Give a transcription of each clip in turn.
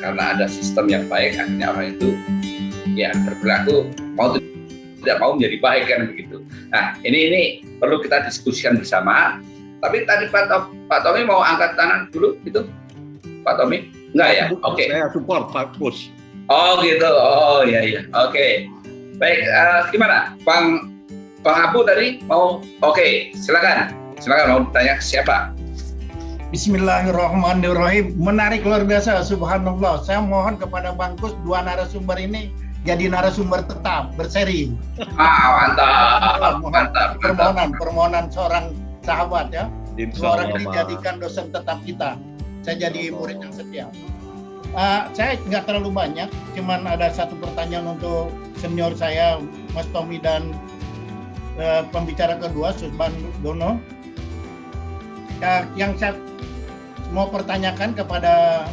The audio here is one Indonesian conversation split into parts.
karena ada sistem yang baik, akhirnya orang itu ya berperilaku mau tidak mau menjadi baik kan begitu. Nah ini perlu kita diskusikan bersama. Tapi tadi Pak Tommy mau angkat tangan dulu gitu, Pak Tommy? Enggak ya? Oke. Saya support Pak Kus. Oh gitu. Oh iya. Oke. Baik. Gimana, Bang Abu tadi mau? Oke. Silakan mau tanya siapa? Bismillahirrahmanirrahim. Menarik luar biasa, subhanallah. Saya mohon kepada Bang Kus, dua narasumber ini jadi narasumber tetap berseri. Mantap. Permohonan seorang sahabat ya. Seorang dijadikan dosen tetap kita. Saya jadi murid yang setia. Saya nggak terlalu banyak, cuman ada satu pertanyaan untuk senior saya, Mas Tommy, dan pembicara kedua, Susbandono. Yang saya mau pertanyakan kepada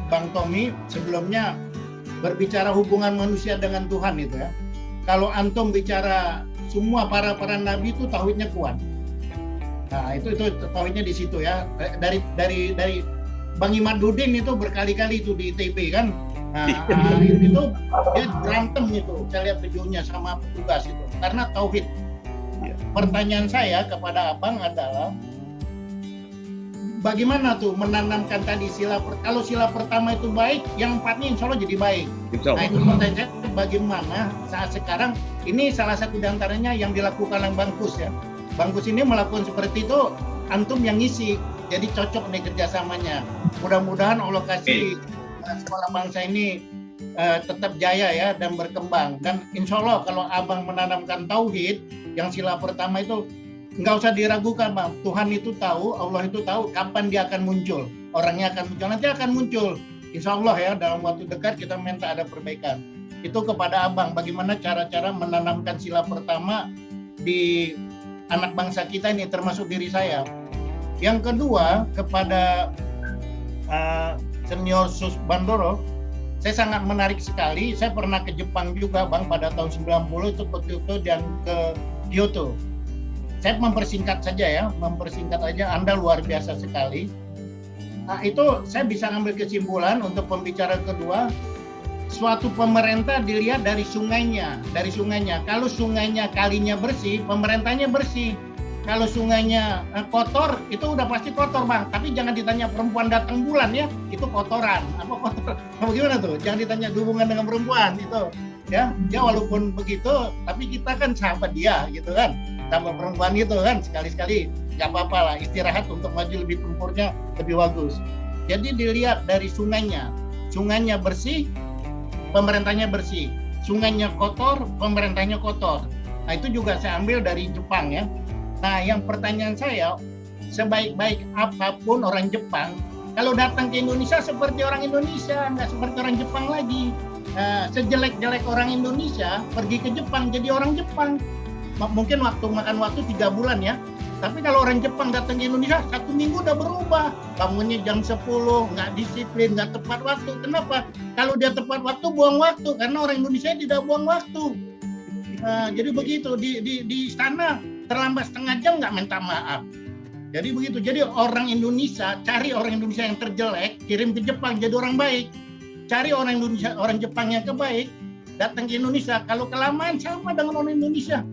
Bang Tommy, sebelumnya berbicara hubungan manusia dengan Tuhan itu ya. Kalau antum bicara semua para nabi itu tauhidnya kuat. Nah, itu tauhidnya di situ ya. Dari Bang Imaduddin itu berkali-kali itu di ITB kan. Nah, itu dia berantem itu. Saya lihat videonya sama petugas itu karena tauhid. Pertanyaan saya kepada Abang adalah bagaimana tuh menanamkan tadi kalau sila pertama itu baik, yang empatnya insya Allah jadi baik. Nah itu pertanyaan saya, bagaimana saat sekarang ini salah satu diantaranya yang dilakukan oleh Bang Kus ya. Bang Kus ini melakukan seperti itu, antum yang ngisi, jadi cocok nih kerjasamanya. Mudah-mudahan Allah kasih sekolah bangsa ini tetap jaya ya dan berkembang. Dan insya Allah kalau Abang menanamkan tauhid, yang sila pertama itu nggak usah diragukan Bang, Tuhan itu tahu, Allah itu tahu kapan dia akan muncul, orangnya akan muncul, nanti akan muncul insya Allah ya, dalam waktu dekat kita minta ada perbaikan. Itu kepada Abang, bagaimana cara-cara menanamkan sila pertama di anak bangsa kita ini, termasuk diri saya. Yang kedua kepada senior Susbandoro, saya sangat menarik sekali, saya pernah ke Jepang juga Bang pada tahun 90 itu ke Kyoto dan ke Kyoto. Saya mempersingkat saja Anda luar biasa sekali. Nah, itu saya bisa ambil kesimpulan untuk pembicara kedua, suatu pemerintah dilihat dari sungainya. Kalau sungainya kalinya bersih, pemerintahnya bersih. Kalau sungainya kotor, itu udah pasti kotor Bang. Tapi jangan ditanya perempuan datang bulan ya, itu kotoran. Apa kotor? Bagaimana tuh? Jangan ditanya hubungan dengan perempuan itu. Ya walaupun begitu, tapi kita kan sahabat dia gitu kan. Sama perempuan itu kan, sekali-sekali nggak apa-apa lah, istirahat untuk maju lebih tempurnya lebih bagus. Jadi dilihat dari sungainya bersih, pemerintahnya bersih. Sungainya kotor, pemerintahnya kotor. Nah itu juga saya ambil dari Jepang ya. Nah yang pertanyaan saya, sebaik-baik apapun orang Jepang, kalau datang ke Indonesia seperti orang Indonesia, nggak seperti orang Jepang lagi. Sejelek-jelek orang Indonesia pergi ke Jepang jadi orang Jepang. Mungkin makan waktu 3 bulan ya. Tapi kalau orang Jepang datang ke Indonesia 1 minggu udah berubah. Bangunnya jam 10, nggak disiplin, nggak tepat waktu. Kenapa? Kalau dia tepat waktu buang waktu, karena orang Indonesia tidak buang waktu. Jadi begitu di sana terlambat setengah jam nggak minta maaf. Jadi begitu. Jadi orang Indonesia, cari orang Indonesia yang terjelek, kirim ke Jepang jadi orang baik. Cari orang Indonesia, orang Jepang yang kebaik, datang ke Indonesia. Kalau kelamaan sama dengan orang Indonesia.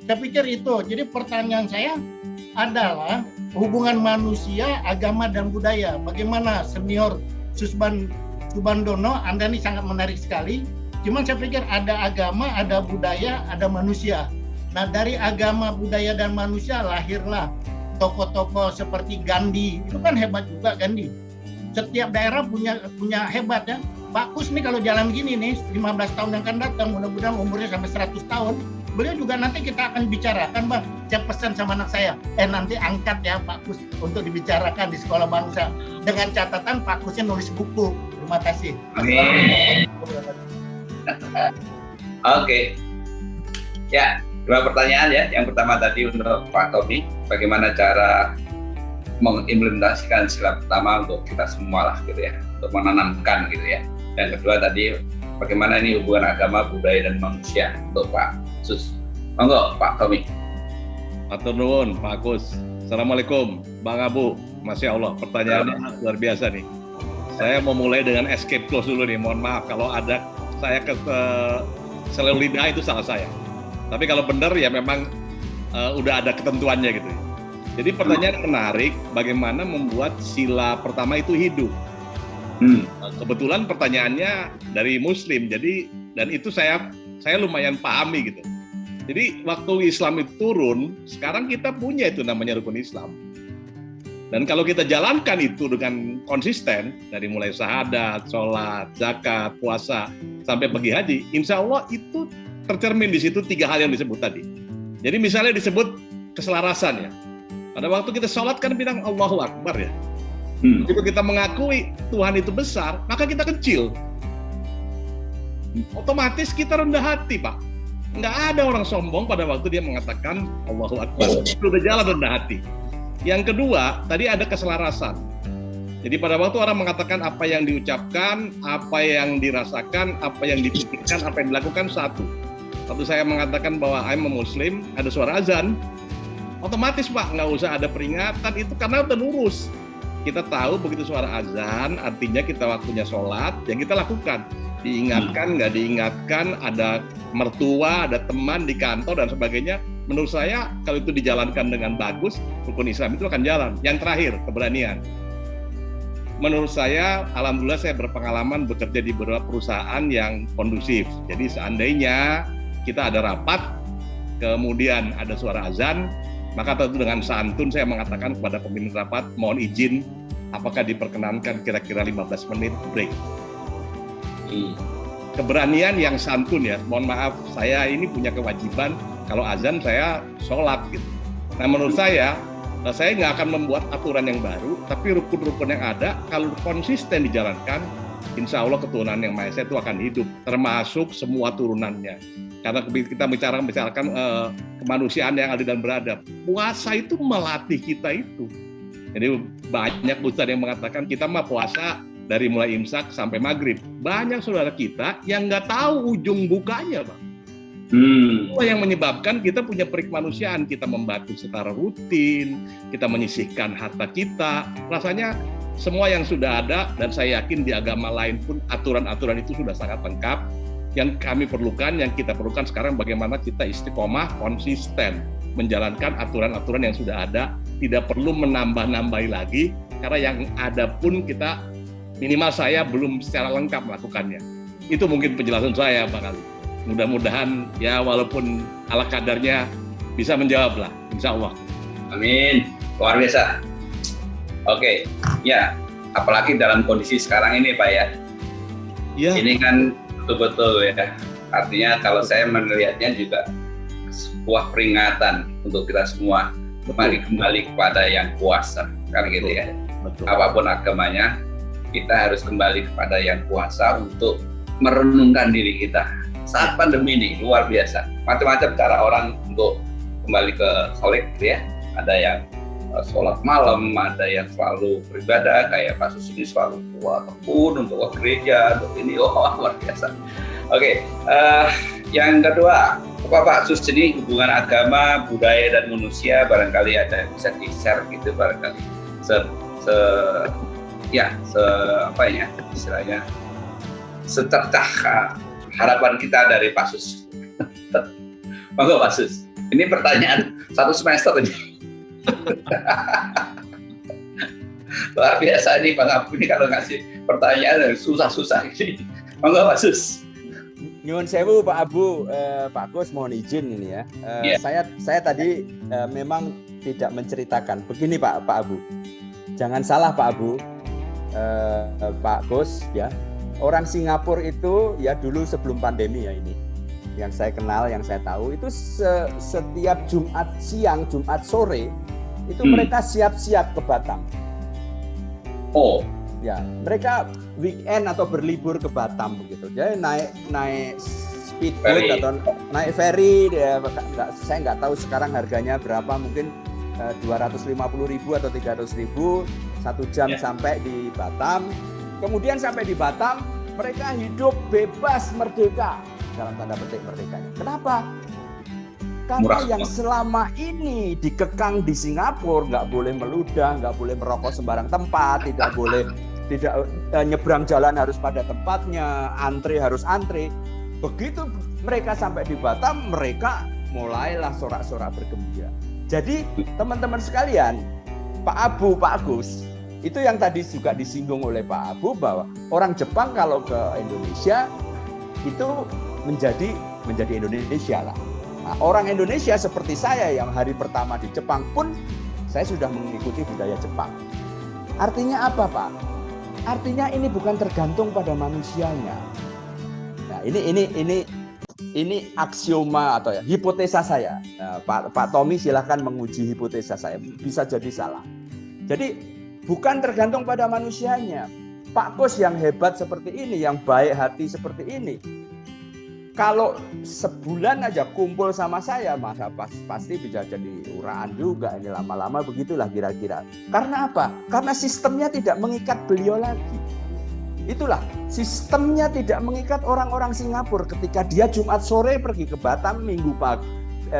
Saya pikir itu. Jadi pertanyaan saya adalah hubungan manusia, agama dan budaya. Bagaimana senior Susbandono, Anda ini sangat menarik sekali. Cuman saya pikir ada agama, ada budaya, ada manusia. Nah dari agama, budaya dan manusia lahirlah tokoh-tokoh seperti Gandhi. Itu kan hebat juga Gandhi. Setiap daerah punya hebat ya. Pak Kus nih kalau jalan gini nih 15 tahun yang akan datang, mudah-mudahan umurnya sampai 100 tahun. Beliau juga nanti kita akan bicarakan Bang. Saya pesan sama anak saya, nanti angkat ya Pak Kus untuk dibicarakan di sekolah bangsa. Dengan catatan Pak Kusnya nulis buku. Terima kasih. Oke. Ya, 2 pertanyaan ya. Yang pertama tadi untuk Pak Tommy, bagaimana cara mengimplementasikan sila pertama untuk kita semua lah gitu ya, untuk menanamkan gitu ya. Yang kedua tadi bagaimana ini hubungan agama, budaya dan manusia untuk Pak Sus. Monggo Pak Tommy. Matur nuwun Pak Kus. Assalamualaikum Bang Abu. Masya Allah pertanyaannya luar biasa nih. Saya mau mulai dengan escape clause dulu nih. Mohon maaf kalau ada saya selewat lidah itu salah saya. Tapi kalau benar ya memang udah ada ketentuannya gitu. Jadi pertanyaan menarik, bagaimana membuat sila pertama itu hidup? Kebetulan pertanyaannya dari Muslim, jadi dan itu saya lumayan pahami gitu. Jadi waktu Islam itu turun, sekarang kita punya itu namanya rukun Islam. Dan kalau kita jalankan itu dengan konsisten, dari mulai syahadat, sholat, zakat, puasa, sampai pergi haji, insya Allah itu tercermin di situ 3 hal yang disebut tadi. Jadi misalnya disebut keselarasan ya. Pada waktu kita sholat kan bilang Allahu Akbar ya. Begitu kita mengakui Tuhan itu besar, maka kita kecil. Otomatis kita rendah hati, Pak. Nggak ada orang sombong pada waktu dia mengatakan Allahu Akbar. Itu udah jalan rendah hati. Yang kedua, tadi ada keselarasan. Jadi pada waktu orang mengatakan apa yang diucapkan, apa yang dirasakan, apa yang dipikirkan, apa yang dilakukan satu. Waktu saya mengatakan bahwa I'm a Muslim, ada suara azan, otomatis Pak, nggak usah ada peringatan, itu karena udah lurus. Kita tahu begitu suara azan, artinya kita waktunya sholat, yang kita lakukan. Diingatkan, nggak diingatkan, ada mertua, ada teman di kantor, dan sebagainya. Menurut saya, kalau itu dijalankan dengan bagus, rukun Islam itu akan jalan. Yang terakhir, keberanian. Menurut saya, alhamdulillah saya berpengalaman bekerja di beberapa perusahaan yang kondusif. Jadi seandainya kita ada rapat, kemudian ada suara azan, maka tentu dengan santun saya mengatakan kepada pemimpin rapat, mohon izin, apakah diperkenankan kira-kira 15 menit break. Keberanian yang santun ya, mohon maaf, saya ini punya kewajiban, kalau azan saya sholat gitu. Nah menurut saya nggak akan membuat aturan yang baru, tapi rukun-rukun yang ada, kalau konsisten dijalankan, insya Allah keturunan yang Maha Esa itu akan hidup, termasuk semua turunannya. Karena kita bicarakan kemanusiaan yang adil dan beradab. Puasa itu melatih kita itu. Jadi banyak ustadz yang mengatakan kita mah puasa dari mulai imsak sampai maghrib. Banyak saudara kita yang nggak tahu ujung bukanya, Bang. Itu yang menyebabkan kita punya perikemanusiaan, kita membantu secara rutin, kita menyisihkan harta kita. Rasanya semua yang sudah ada, dan saya yakin di agama lain pun aturan-aturan itu sudah sangat lengkap. Yang kami perlukan, yang kita perlukan sekarang bagaimana kita istiqomah, konsisten menjalankan aturan-aturan yang sudah ada, tidak perlu menambah-nambahi lagi, karena yang ada pun kita, minimal saya belum secara lengkap melakukannya. Itu mungkin penjelasan saya, Pak Ali. Mudah-mudahan ya walaupun ala kadarnya bisa menjawab lah, insya Allah. Amin, luar biasa. Oke, ya apalagi dalam kondisi sekarang ini Pak ya. Ya. Ini kan betul-betul ya. Artinya kalau saya melihatnya juga sebuah peringatan untuk kita semua. Mari kembali kepada yang kuasa, kan gitu ya. Betul. Apapun agamanya, kita harus kembali kepada yang kuasa untuk merenungkan diri kita. Saat pandemi ini luar biasa, macam-macam cara orang untuk kembali ke sholat gitu ya. Ada yang sholat malam, ada yang selalu beribadah, kayak Pak Sus ini selalu keluar tekun untuk ke gereja, untuk ini, luar biasa. Oke, yang kedua, Pak Sus ini hubungan agama, budaya dan manusia, barangkali ada yang bisa di-share gitu barangkali. Istilahnya secercah harapan kita dari Pak Sus. Monggo Pak Sus. Ini pertanyaan 1 semester ini. Luar biasa nih Bang Abu ini kalau ngasih pertanyaan susah-susah ini. Monggo Pak Sus. Nyuwun sewu Pak Abu, Pak Kus mohon izin ini ya. Saya tadi memang tidak menceritakan. Begini Pak Abu. Jangan salah Pak Abu, Pak Kus ya. Orang Singapura itu ya dulu sebelum pandemi ya ini, yang saya kenal, yang saya tahu itu setiap Jumat siang, Jumat sore itu mereka siap-siap ke Batam. Oh, ya mereka weekend atau berlibur ke Batam begitu. Jadi naik speedboat atau naik ferry. Saya nggak tahu sekarang harganya berapa, mungkin 250.000 atau 300.000 1 jam sampai di Batam. Kemudian sampai di Batam, mereka hidup bebas merdeka, dalam tanda petik merdekanya. Kenapa? Karena yang selama ini dikekang di Singapura, nggak boleh meludah, nggak boleh merokok sembarang tempat, tidak boleh nyebrang jalan harus pada tempatnya, antre harus antre. Begitu mereka sampai di Batam, mereka mulailah sorak-sorak bergembira. Jadi teman-teman sekalian, Pak Abu, Pak Agus, itu yang tadi juga disinggung oleh Pak Abu bahwa orang Jepang kalau ke Indonesia itu menjadi Indonesia lah. Nah, orang Indonesia seperti saya yang hari pertama di Jepang pun saya sudah mengikuti budaya Jepang. Artinya apa, Pak? Artinya ini bukan tergantung pada manusianya. Nah, ini aksioma atau ya hipotesa saya. Nah, Pak Tommy silahkan menguji hipotesa saya. Bisa jadi salah. Jadi bukan tergantung pada manusianya. Pak Kus yang hebat seperti ini, yang baik hati seperti ini, kalau sebulan aja kumpul sama saya, maka pasti bisa jadi uraan juga. Ini lama-lama begitulah kira-kira. Karena apa? Karena sistemnya tidak mengikat beliau lagi. Itulah, sistemnya tidak mengikat orang-orang Singapura ketika dia Jumat sore pergi ke Batam, Minggu pagi,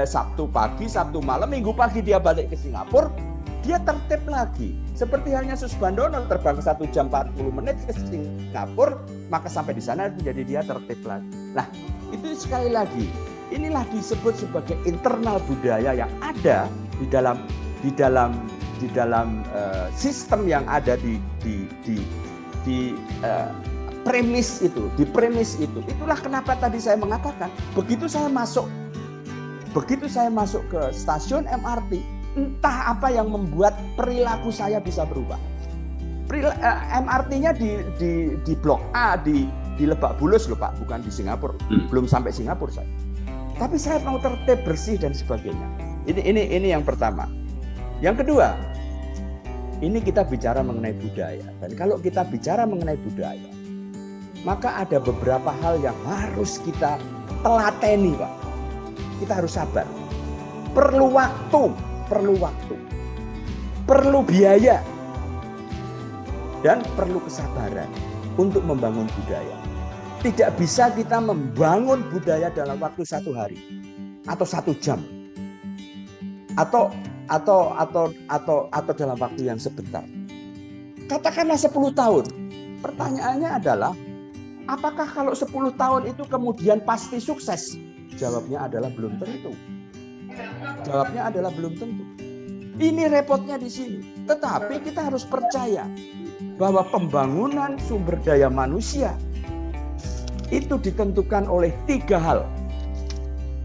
Sabtu pagi, Sabtu malam, Minggu pagi dia balik ke Singapura, dia tertib lagi. Seperti halnya Susbandono terbang 1 jam 40 menit ke Singapura, maka sampai di sana menjadi dia tertib lagi. Nah, itu sekali lagi, inilah disebut sebagai internal budaya yang ada di dalam sistem yang ada di premis itu, itulah kenapa tadi saya mengatakan begitu saya masuk ke stasiun MRT, entah apa yang membuat perilaku saya bisa berubah. MRT-nya di Blok A di Lebak Bulus loh Pak, bukan di Singapura. Belum sampai Singapura saya. Tapi saya mau tertib, bersih dan sebagainya. Ini yang pertama. Yang kedua, ini kita bicara mengenai budaya. Dan kalau kita bicara mengenai budaya, maka ada beberapa hal yang harus kita telateni, Pak. Kita harus sabar. Perlu waktu, perlu biaya, dan perlu kesabaran untuk membangun budaya. Tidak bisa kita membangun budaya dalam waktu 1 hari atau 1 jam atau dalam waktu yang sebentar. Katakanlah 10 tahun. Pertanyaannya adalah, apakah kalau 10 tahun itu kemudian pasti sukses? Jawabnya adalah belum tentu. Ini repotnya di sini. Tetapi kita harus percaya bahwa pembangunan sumber daya manusia itu ditentukan oleh 3 hal.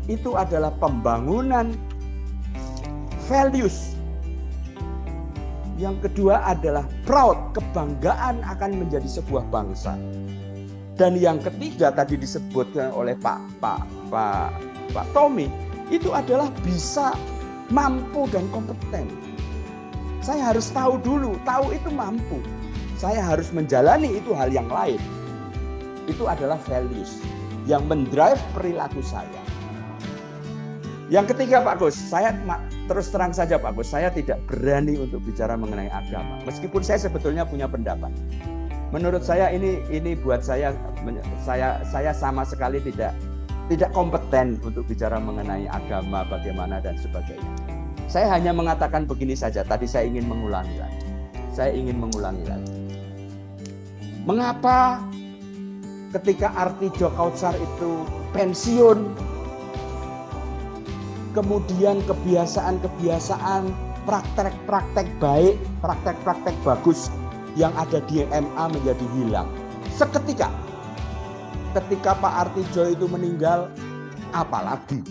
Itu adalah pembangunan values. Yang kedua adalah proud, kebanggaan akan menjadi sebuah bangsa. Dan yang ketiga tadi disebutkan oleh Pak Tommy, itu adalah bisa, mampu dan kompeten. Saya harus tahu dulu, tahu itu mampu. Saya harus menjalani itu hal yang lain. Itu adalah values yang mendrive perilaku saya. Yang ketiga Pak Gus, saya terus terang saja Pak Gus, saya tidak berani untuk bicara mengenai agama. Meskipun saya sebetulnya punya pendapat. Menurut saya ini buat saya sama sekali tidak kompeten untuk bicara mengenai agama bagaimana dan sebagainya. Saya hanya mengatakan begini saja, tadi saya ingin mengulangi lagi. Mengapa ketika Artijo Kautsar itu pensiun, kemudian kebiasaan-kebiasaan, praktek-praktek baik, praktek-praktek bagus yang ada di MA menjadi hilang. Seketika ketika Pak Artijo itu meninggal, apalagi.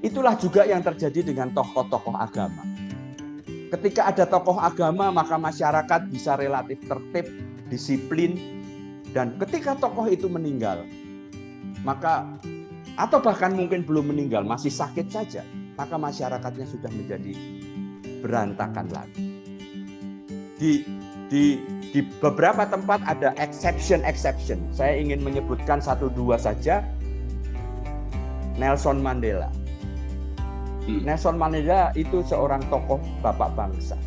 Itulah juga yang terjadi dengan tokoh-tokoh agama. Ketika ada tokoh agama, maka masyarakat bisa relatif tertib, disiplin, dan ketika tokoh itu meninggal, maka atau bahkan mungkin belum meninggal, masih sakit saja, maka masyarakatnya sudah menjadi berantakan lagi. Di beberapa tempat ada exception. Saya ingin menyebutkan 1-2 saja. Nelson Mandela. Nelson Mandela itu seorang tokoh bapak bangsa.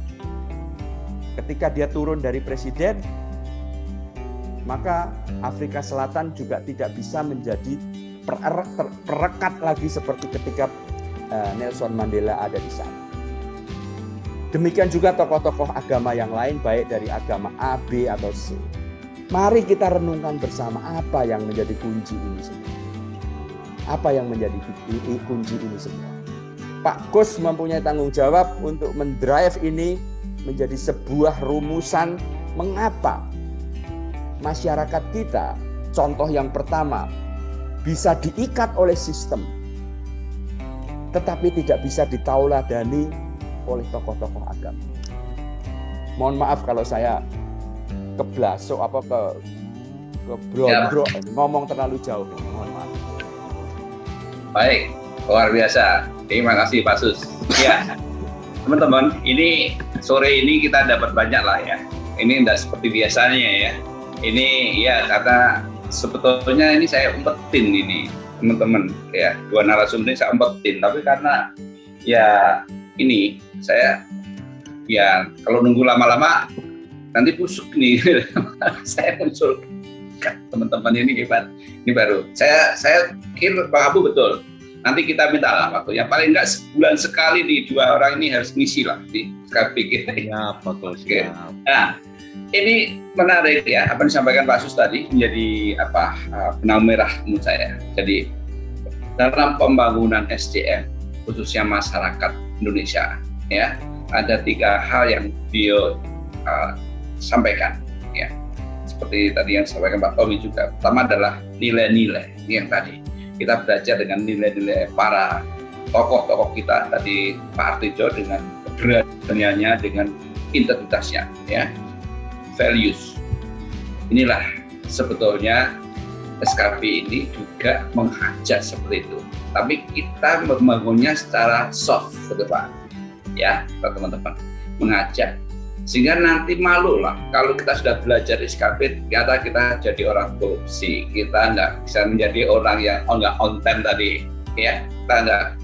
Ketika dia turun dari presiden, maka Afrika Selatan juga tidak bisa menjadi perekat lagi seperti ketika Nelson Mandela ada di sana. Demikian juga tokoh-tokoh agama yang lain, baik dari agama A, B, atau C. Mari kita renungkan bersama apa yang menjadi kunci ini semua. Apa yang menjadi kunci ini semua. Pak Kus mempunyai tanggung jawab untuk mendrive ini menjadi sebuah rumusan mengapa masyarakat kita, contoh yang pertama, bisa diikat oleh sistem, tetapi tidak bisa ditauladani oleh tokoh-tokoh agama. Mohon maaf kalau saya keblasok ke bro, ngomong terlalu jauh. Mohon maaf. Baik, luar biasa. Terima kasih Pak Sus. Ya, teman-teman, ini sore ini kita dapat banyak lah ya. Ini tidak seperti biasanya ya. Ini ya karena sebetulnya ini saya umpetin ini teman-teman ya, dua narasumber ini saya umpetin, tapi karena ya ini saya ya kalau nunggu lama-lama nanti busuk nih. Saya muncul teman-teman ini hebat. Ini baru saya kira Pak Abu betul. Nanti kita minta lah waktu. Yang paling enggak sebulan sekali nih dua orang ini harus ngisi lah di SKP kita. Ya, betul. Oke. Nah, ini menarik ya apa yang disampaikan Pak Sus tadi menjadi benang merah menurut saya. Jadi dalam pembangunan SDM khususnya masyarakat Indonesia ya ada 3 hal yang beliau sampaikan ya. Seperti tadi yang disampaikan Pak Tommy juga. Pertama adalah nilai-nilai yang tadi. Kita belajar dengan nilai-nilai para tokoh-tokoh kita tadi, Pak Artijo dengan keberaniannya, dengan integritasnya, ya, values. Inilah sebetulnya SKP ini juga mengajak seperti itu. Tapi kita membangunnya secara soft ke depan, ya, teman-teman, mengajak. Sehingga nanti malu lah kalau kita sudah belajar SKP, ternyata kita jadi orang korupsi, kita nggak bisa menjadi orang yang nggak on time tadi, ya, kita nggak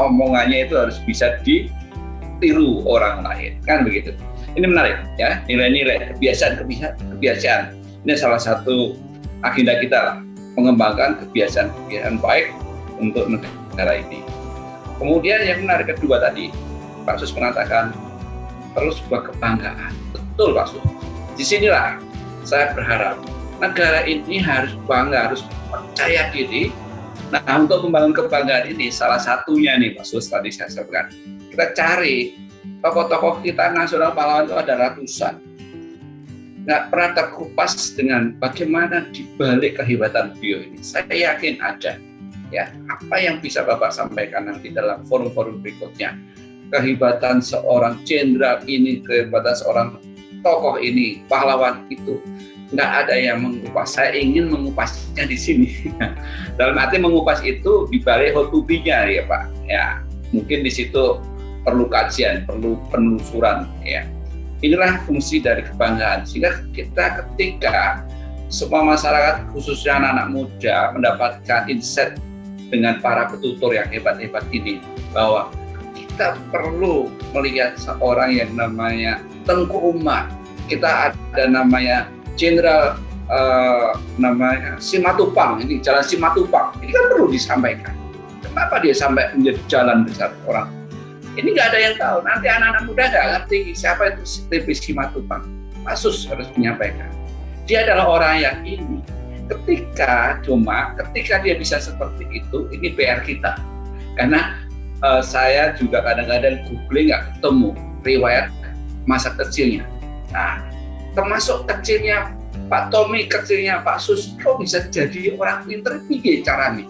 omongannya itu harus bisa ditiru orang lain, kan begitu. Ini menarik, ya, nilai-nilai, kebiasaan. Ini salah satu agenda kita lah, mengembangkan kebiasaan baik untuk negara ini. Kemudian yang menarik kedua tadi, Pak Sus mengatakan perlu sebuah kebanggaan. Betul Pak Sus. Disinilah saya berharap negara ini harus bangga, harus percaya diri. Nah, untuk membangun kebanggaan ini salah satunya nih Pak Sus tadi saya sampaikan. Kita cari tokoh-tokoh kita nasional pahlawan itu ada ratusan. Nggak pernah terkupas dengan bagaimana dibalik kehebatan beliau ini. Saya yakin ada. Ya, apa yang bisa Bapak sampaikan nanti dalam forum-forum berikutnya. Kehebatan seorang jenderal ini, kehebatan seorang tokoh ini, pahlawan itu, nggak ada yang mengupas. Saya ingin mengupasnya di sini. Dalam arti mengupas itu di balik how to be-nya ya Pak. Ya, mungkin di situ perlu kajian, perlu penelusuran. Ya, inilah fungsi dari kebanggaan. Sehingga kita ketika semua masyarakat khususnya anak-anak muda mendapatkan insight dengan para petutur yang hebat-hebat ini bahwa kita perlu melihat seorang yang namanya Tengku Umar. Kita ada namanya Jenderal namanya Simatupang. Ini jalan Simatupang. Ini kan perlu disampaikan. Kenapa dia sampai menjadi jalan besar orang? Ini nggak ada yang tahu. Nanti anak-anak muda nggak ngerti siapa itu TP Simatupang. Pak Sus harus menyampaikan. Dia adalah orang yang ini. Ketika dia bisa seperti itu, ini PR kita. Karena saya juga kadang-kadang googling nggak ketemu riwayat masa kecilnya. Nah, termasuk kecilnya Pak Tommy, kecilnya Pak Sus, kok bisa jadi orang pinter piye caranya?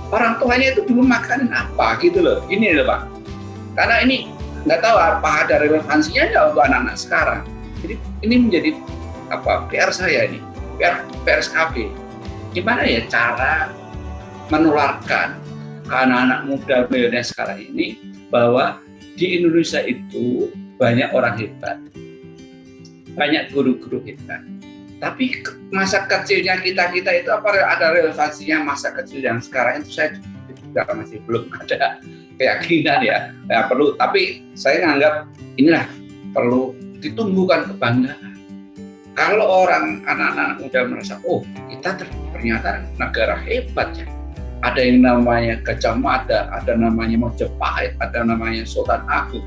Orang tuanya itu dulu makan apa gitu loh. Ini loh Pak. Karena ini nggak tahu apa ada relevansinya nggak untuk anak-anak sekarang. Jadi ini menjadi PR saya ini, PR SKP. Gimana ya cara menularkan ke anak-anak muda milenial sekarang ini bahwa di Indonesia itu banyak orang hebat, banyak guru-guru hebat. Tapi masa kecilnya kita itu apa ada relevansinya masa kecil yang sekarang itu saya juga masih belum ada keyakinan ya perlu. Tapi saya menganggap inilah perlu ditumbuhkan kebanggaan. Kalau orang anak-anak muda merasa kita ternyata negara hebat ya. ada yang namanya Gajah Mada, ada namanya Majapahit, ada namanya Sultan Agung.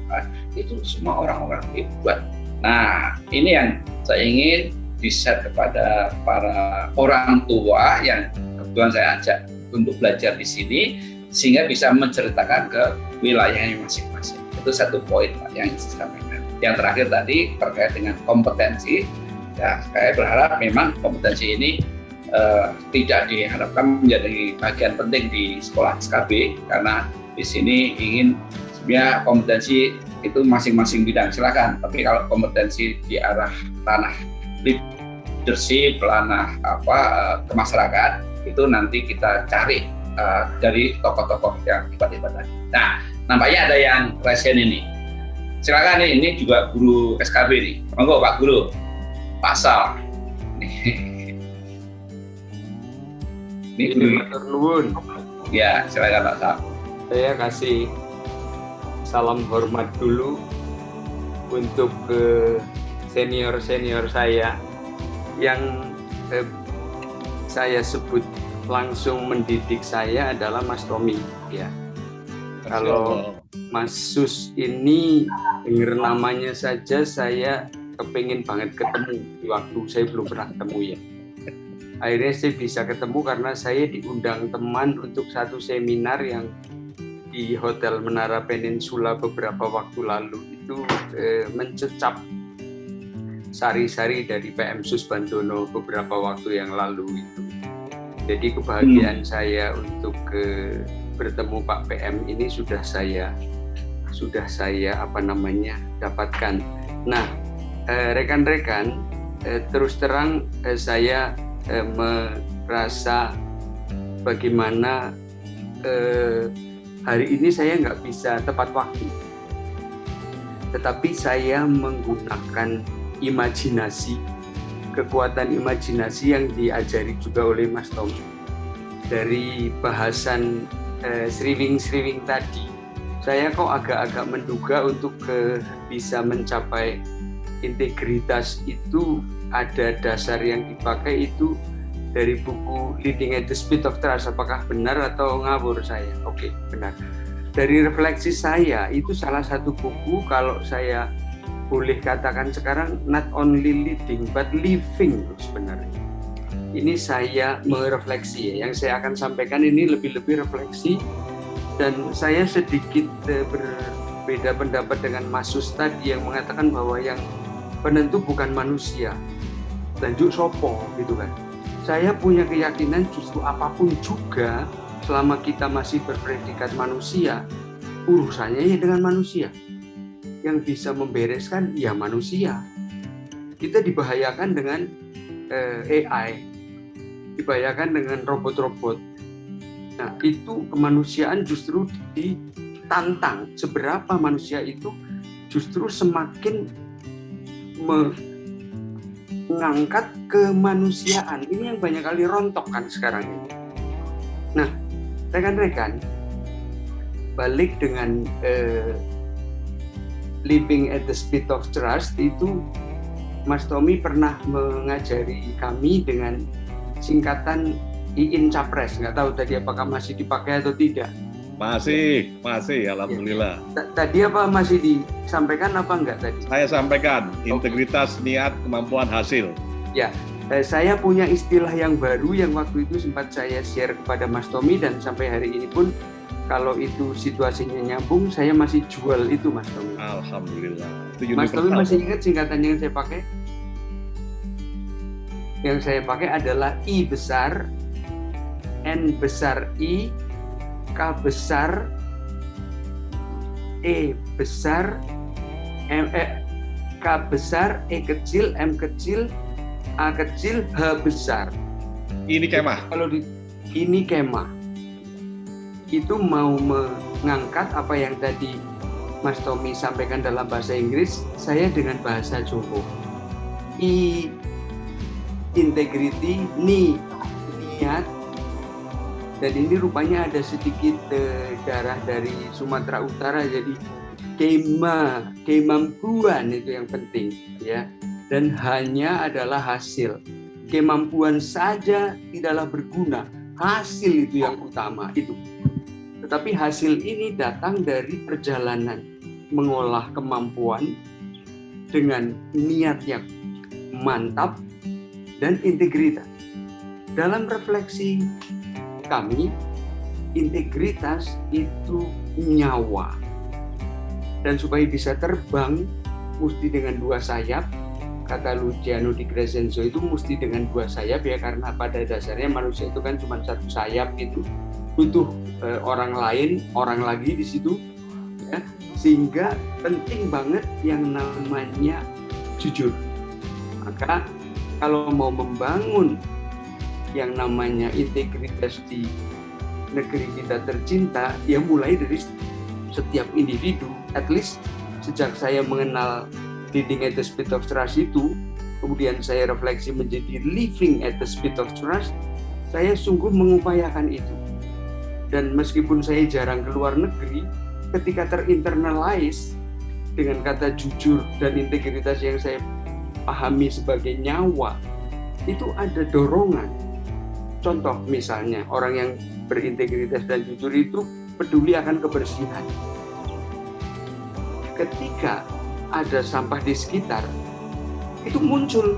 Itu semua orang-orang hebat. Nah, ini yang saya ingin di-share kepada para orang tua yang kebetulan saya ajak untuk belajar di sini, sehingga bisa menceritakan ke wilayahnya masing-masing. Itu satu poin Pak, yang saya sampaikan. Yang terakhir tadi terkait dengan kompetensi, ya saya berharap memang kompetensi ini tidak diharapkan menjadi bagian penting di sekolah SKB, karena di sini ingin sebenarnya kompetensi itu masing-masing bidang silakan, tapi kalau kompetensi di arah ranah leadership, ranah ke masyarakat, itu nanti kita cari dari tokoh-tokoh yang hebat-hebat tadi. Nah, nampaknya ada yang resen ini. Silakan nih, ini juga guru SKB nih. Monggo Pak Guru. Pasal. Ini guru. Matur nuwun. Ya, silakan Pak Sal. Saya kasih salam hormat dulu untuk senior-senior saya yang saya sebut langsung mendidik saya adalah Mas Tommy, ya. Kalau Mas Sus ini dengar namanya saja saya kepingin banget ketemu di waktu saya belum pernah ketemu ya. Akhirnya saya bisa ketemu karena saya diundang teman untuk satu seminar yang di Hotel Menara Peninsula beberapa waktu lalu itu mencecap sari-sari dari PM Sus Bandono beberapa waktu yang lalu itu. Jadi kebahagiaan saya untuk bertemu Pak PM ini sudah saya dapatkan. Nah, rekan-rekan, terus terang saya merasa bagaimana hari ini saya nggak bisa tepat waktu, tetapi saya menggunakan imajinasi, kekuatan imajinasi yang diajari juga oleh Mas Tommy. Dari bahasan sriwing-sriwing tadi, saya kok agak-agak menduga untuk bisa mencapai integritas itu ada dasar yang dipakai itu dari buku Leading at the Speed of Trust. Apakah benar atau ngawur saya? Oke, benar. Dari refleksi saya, itu salah satu buku kalau saya boleh katakan sekarang not only leading but living sebenarnya. Ini saya merefleksi ya. Yang saya akan sampaikan ini lebih-lebih refleksi, dan saya sedikit berbeda pendapat dengan Mas Sus tadi yang mengatakan bahwa yang penentu bukan manusia. Lanjut sopo gitu kan. Saya punya keyakinan justru apapun juga selama kita masih berpredikat manusia, urusannya ya dengan manusia. Yang bisa membereskan ya manusia. Kita dibahayakan dengan AI, dibahayakan dengan robot-robot. Nah, itu kemanusiaan justru ditantang. Seberapa manusia itu justru semakin mengangkat kemanusiaan. Ini yang banyak kali rontok kan sekarang ini. Nah, rekan-rekan, balik dengan Living at the Speed of Trust itu Mas Tommy pernah mengajari kami dengan singkatan IIN Capres. Nggak tahu tadi apakah masih dipakai atau tidak. Masih, alhamdulillah. Tadi apa masih disampaikan apa enggak tadi? Saya sampaikan, integritas, niat, kemampuan, hasil. Ya, saya punya istilah yang baru yang waktu itu sempat saya share kepada Mas Tommy, dan sampai hari ini pun kalau itu situasinya nyambung, saya masih jual itu Mas Tommy. Alhamdulillah. Mas Tommy masih ingat singkatan yang saya pakai? Yang saya pakai adalah I besar, N besar I, K besar, E besar, K besar, E kecil, M kecil, A kecil, H besar. Ini kemah. Kalau ini kemah. Itu mau mengangkat apa yang tadi Mas Tommy sampaikan dalam bahasa Inggris, saya dengan bahasa Jawa. I integrity, ni niat, dan ini rupanya ada sedikit darah dari Sumatera Utara, jadi kemampuan itu yang penting ya, dan hanya adalah hasil. Kemampuan saja tidaklah berguna, hasil itu yang utama itu. Tetapi hasil ini datang dari perjalanan mengolah kemampuan dengan niat yang mantap dan integritas. Dalam refleksi kami, integritas itu nyawa. Dan supaya bisa terbang, mesti dengan dua sayap. Kata Luciano di Crescenzo itu mesti dengan dua sayap ya, karena pada dasarnya manusia itu kan cuma satu sayap gitu. Butuh orang lain, orang lagi di situ. Ya. Sehingga penting banget yang namanya jujur. Maka kalau mau membangun yang namanya integritas di negeri kita tercinta, ya mulai dari setiap individu. At least sejak saya mengenal Leading at the Speed of Trust itu, kemudian saya refleksi menjadi Living at the Speed of Trust, saya sungguh mengupayakan itu. Dan meskipun saya jarang keluar negeri, ketika terinternalize dengan kata jujur dan integritas yang saya pahami sebagai nyawa, itu ada dorongan. Contoh misalnya, orang yang berintegritas dan jujur itu peduli akan kebersihan. Ketika ada sampah di sekitar, itu muncul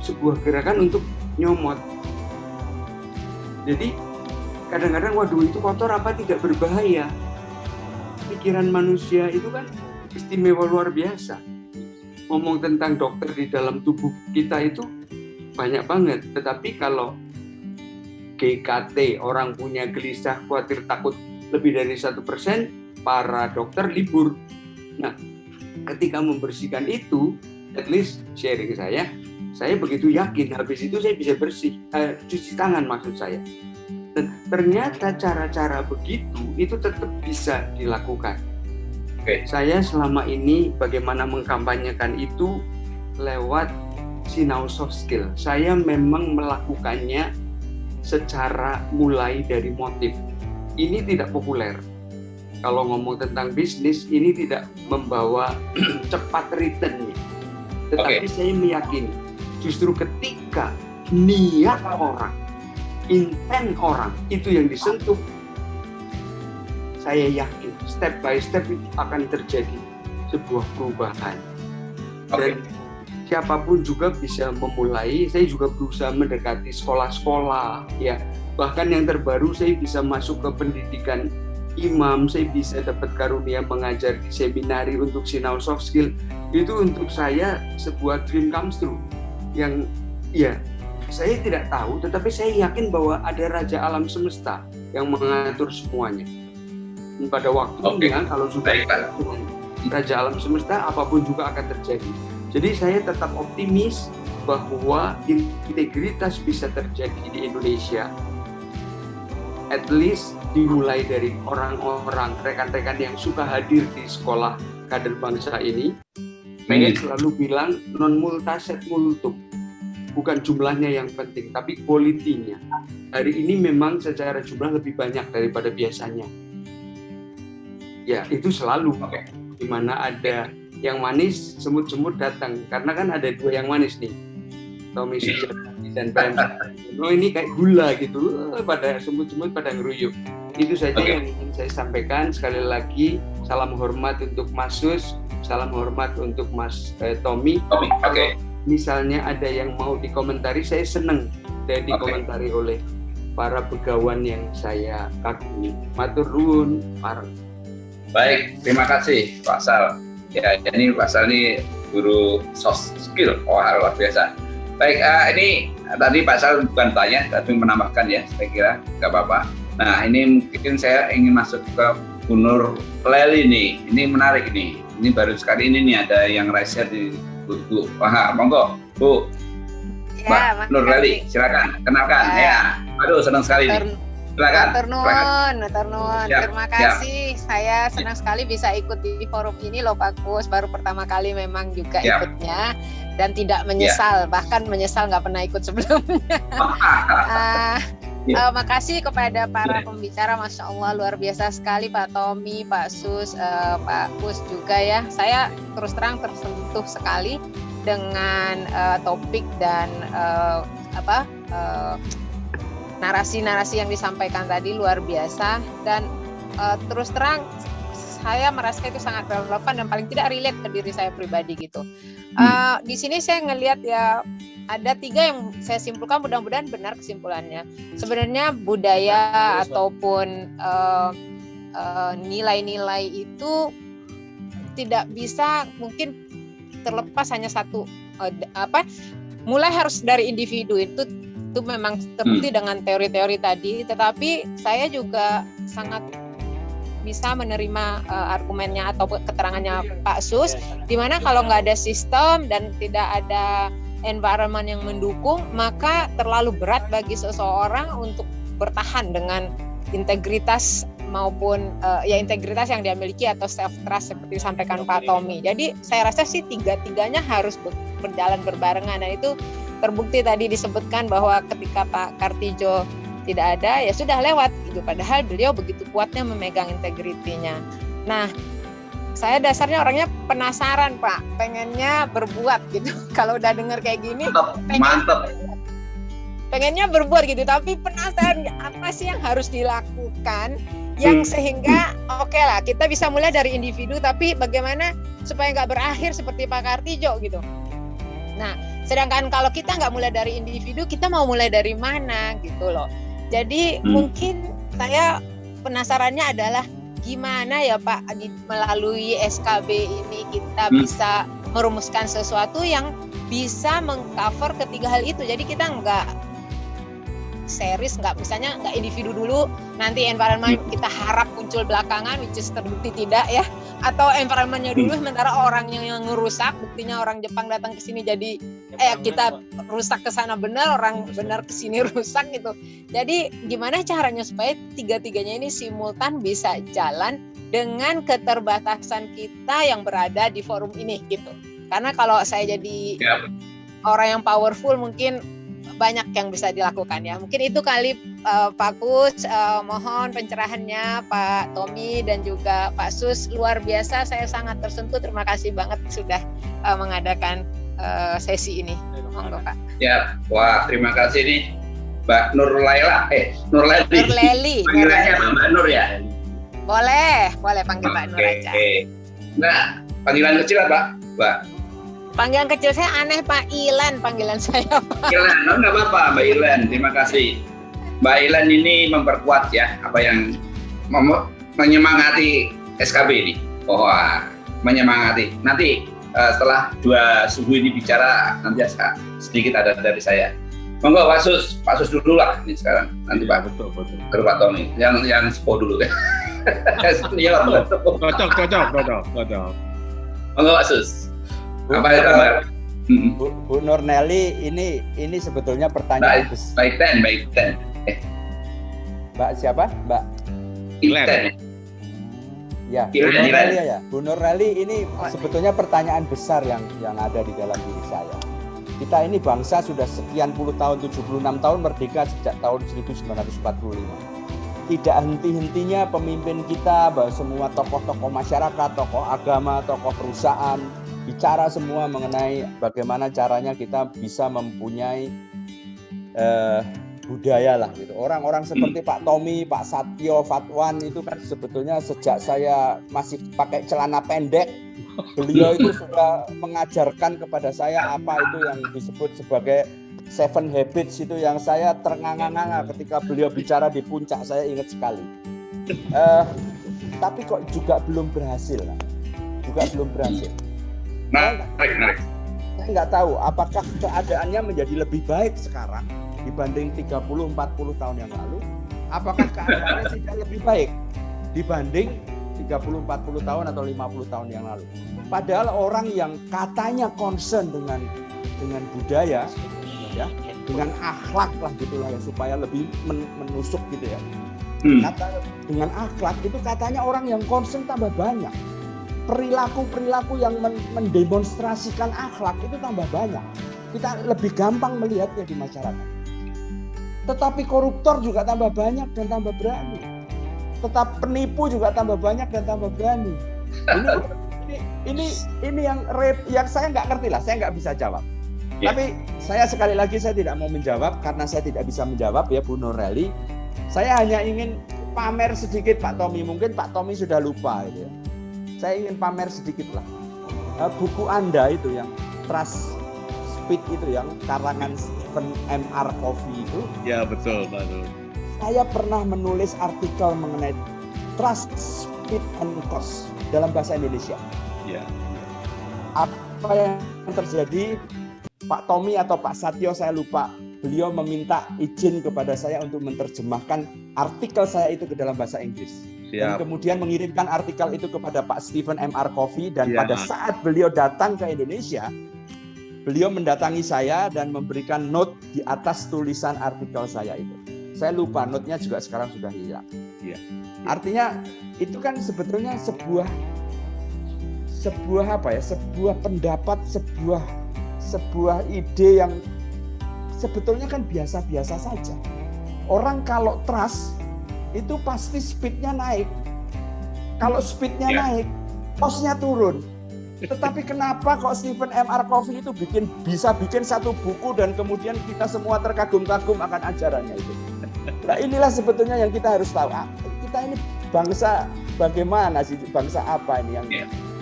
sebuah gerakan untuk nyomot. Jadi kadang-kadang, waduh itu kotor apa tidak berbahaya. Pikiran manusia itu kan istimewa luar biasa. Ngomong tentang dokter di dalam tubuh kita itu banyak banget. Tetapi kalau GKT, orang punya gelisah, khawatir, takut lebih dari 1%, para dokter libur. Nah, ketika membersihkan itu, at least sharing saya begitu yakin habis itu saya bisa cuci tangan maksud saya. Dan ternyata cara-cara begitu itu tetap bisa dilakukan. Saya selama ini bagaimana mengkampanyekan itu lewat Sinau Soft Skill. Saya memang melakukannya secara mulai dari motif. Ini tidak populer. Kalau ngomong tentang bisnis, ini tidak membawa cepat return-nya. Tetapi saya meyakini, justru ketika niat orang, intent orang, itu yang disentuh, saya yakin step by step itu akan terjadi sebuah perubahan. Dan siapapun juga bisa memulai. Saya juga berusaha mendekati sekolah-sekolah, ya. Bahkan yang terbaru saya bisa masuk ke pendidikan imam, saya bisa dapat karunia mengajar di seminari untuk Sinau Soft Skill. Itu untuk saya sebuah dream comes true. Yang ya saya tidak tahu, tetapi saya yakin bahwa ada Raja Alam Semesta yang mengatur semuanya. Pada waktunya kalau sudah dengan Raja Alam Semesta, apapun juga akan terjadi. Jadi saya tetap optimis bahwa integritas bisa terjadi di Indonesia. At least dimulai dari orang-orang, rekan-rekan yang suka hadir di sekolah kader bangsa ini. Saya selalu bilang non multa sed multum. Bukan jumlahnya yang penting, tapi quality-nya. Hari ini memang secara jumlah lebih banyak daripada biasanya. Ya, itu selalu. Di mana ada yang manis, semut-semut datang. Karena kan ada dua yang manis nih. Tommy Sujardi dan Bram. Oh, ini kayak gula gitu, pada semut-semut pada ngeruyuk. Itu saja yang ingin saya sampaikan. Sekali lagi, salam hormat untuk Mas Sus, salam hormat untuk Mas Tommy. Kalau misalnya ada yang mau dikomentari, saya senang dan dikomentari oleh para begawan yang saya kagumi. Matur nuwun, Baik, terima kasih Pak Sal. Ya, ini Pak Sal ini guru soft skill, luar biasa. Baik, ini tadi Pak Sal bukan tanya, tapi menambahkan ya, saya kira nggak apa-apa. Nah, ini mungkin saya ingin masuk ke Bu Nur Leli nih. Ini menarik nih. Ini baru sekali ini nih ada yang raise di Bu. Wah, monggo, Bu. Ya, Mbak Nur Leli, silakan kenalkan. Ya, aduh senang sekali nih. Silakan. Turnuun. Terima kasih. Saya senang sekali bisa ikut di forum ini loh Pak Kus. Baru pertama kali memang juga ikutnya dan tidak menyesal. Bahkan menyesal nggak pernah ikut sebelumnya. Makasih kepada para pembicara, Masya Allah luar biasa sekali Pak Tommy, Pak Sus, Pak Kus juga ya. Saya terus terang tersentuh sekali dengan topik dan narasi-narasi yang disampaikan tadi luar biasa, dan terus terang saya merasa itu sangat relevan dan paling tidak relate ke diri saya pribadi gitu. Di sini saya ngelihat ya ada 3 yang saya simpulkan, mudah-mudahan benar kesimpulannya. Sebenarnya budaya ataupun nilai-nilai itu tidak bisa mungkin terlepas hanya satu, mulai harus dari individu. Itu memang terbukti dengan teori-teori tadi, tetapi saya juga sangat bisa menerima argumennya atau keterangannya Pak Sus, di mana kalau nggak ada sistem dan tidak ada environment yang mendukung, maka terlalu berat bagi seseorang untuk bertahan dengan integritas maupun integritas yang dia miliki atau self trust seperti disampaikan Pak Tommy. Jadi saya rasa sih 3-tiganya harus berjalan berbarengan, dan itu terbukti tadi disebutkan bahwa ketika Pak Kartijo tidak ada, ya sudah lewat gitu. Padahal beliau begitu kuatnya memegang integritinya. Nah, saya dasarnya orangnya penasaran Pak, pengennya berbuat gitu. Kalau udah dengar kayak gini, mantap. Pengennya berbuat gitu, tapi penasaran apa sih yang harus dilakukan yang sehingga oke lah kita bisa mulai dari individu, tapi bagaimana supaya nggak berakhir seperti Pak Kartijo gitu. Nah, sedangkan kalau kita nggak mulai dari individu, kita mau mulai dari mana gitu loh. Jadi mungkin saya penasarannya adalah gimana ya Pak melalui SKB ini kita bisa merumuskan sesuatu yang bisa mengcover ketiga hal itu. Jadi kita nggak series, misalnya nggak individu dulu, nanti environment kita harap muncul belakangan, which is terbukti tidak ya, atau environmentnya dulu sementara orang yang ngerusak, buktinya orang Jepang datang ke sini jadi kita rusak ke sana benar, orang benar ke sini rusak gitu. Jadi gimana caranya supaya 3-tiganya ini simultan bisa jalan dengan keterbatasan kita yang berada di forum ini gitu. Karena kalau saya jadi orang yang powerful mungkin banyak yang bisa dilakukan ya. Mungkin itu kali Pak Kus, mohon pencerahannya Pak Tommy dan juga Pak Sus, luar biasa, saya sangat tersentuh. Terima kasih banget sudah mengadakan sesi ini. Monggo Pak. Ya, wah terima kasih nih Mbak Nurleli. Panggilannya Mbak Nur ya? Boleh panggil Mbak Nur aja. Nah, panggilan kecil apa Mbak? Panggilan kecil saya aneh Pak, Ilan panggilan saya Pak. Ilan, nggak apa-apa Mbak Ilan, terima kasih. Mbak Ilan ini memperkuat ya apa yang menyemangati SKB ini. Wah, menyemangati. Nanti setelah 2 subuh ini bicara, nanti sedikit ada dari saya. Monggo Pak Sus dulu lah ini sekarang. Nanti Pak. Betul. Ke Pak Tommy, yang sepuh dulu ya. Senior. Cocok. Monggo Pak Sus. Apa kabar? Bu Nurleli, ini sebetulnya pertanyaan besar. Baik ten. Mbak siapa? Mbak Ilen. Ya, Bu Nurleli ini sebetulnya pertanyaan besar yang ada di dalam diri saya. Kita ini bangsa sudah sekian puluh tahun, 76 tahun merdeka sejak tahun 1945. Tidak henti-hentinya pemimpin kita, bahwa semua tokoh-tokoh masyarakat, tokoh agama, tokoh perusahaan bicara semua mengenai bagaimana caranya kita bisa mempunyai budaya lah gitu. Orang-orang seperti Pak Tommy, Pak Satyo, Fatwan itu kan sebetulnya sejak saya masih pakai celana pendek, beliau itu sudah mengajarkan kepada saya apa itu yang disebut sebagai 7 Habits, itu yang saya ternganga-nganga ketika beliau bicara di puncak, saya ingat sekali. Tapi kok juga belum berhasil. Menarik. Saya nggak tahu apakah keadaannya menjadi lebih baik sekarang dibanding 30-40 tahun yang lalu. Apakah keadaannya tidak lebih baik dibanding 30-40 tahun atau 50 tahun yang lalu. Padahal orang yang katanya concern dengan budaya, ya, dengan akhlak lah gitulah ya, supaya lebih menusuk gitu ya. Kata dengan akhlak itu katanya orang yang concern tambah banyak. Perilaku yang mendemonstrasikan akhlak itu tambah banyak. Kita lebih gampang melihatnya di masyarakat. Tetapi koruptor juga tambah banyak dan tambah berani. Tetap penipu juga tambah banyak dan tambah berani. Ini yang saya nggak ngerti lah, saya nggak bisa jawab. Ya. Tapi saya sekali lagi saya tidak mau menjawab karena saya tidak bisa menjawab ya Bu Nureli. Saya hanya ingin pamer sedikit Pak Tommy. Mungkin Pak Tommy sudah lupa gitu ya. Saya ingin pamer sedikit lah. Buku Anda itu yang Trust Speed itu yang karangan Stephen M.R. Covey itu. Ya betul. Saya pernah menulis artikel mengenai Trust Speed and Cost dalam bahasa Indonesia. Ya. Apa yang terjadi? Pak Tommy atau Pak Satyo saya lupa, beliau meminta izin kepada saya untuk menerjemahkan artikel saya itu ke dalam bahasa Inggris. Dan kemudian mengirimkan artikel itu kepada Pak Stephen M.R. Covey, dan pada saat beliau datang ke Indonesia, beliau mendatangi saya dan memberikan note di atas tulisan artikel saya itu. Saya lupa, note-nya juga sekarang sudah hilang. Ya. Artinya itu kan sebetulnya sebuah pendapat, sebuah ide yang sebetulnya kan biasa-biasa saja. Orang kalau trust itu pasti speednya naik. Kalau speednya naik, cost-nya turun. Tetapi kenapa kok Stephen M.R. Covey itu bisa bikin satu buku dan kemudian kita semua terkagum-kagum akan ajarannya itu. Nah inilah sebetulnya yang kita harus tahu. Kita ini bangsa bagaimana sih? Bangsa apa ini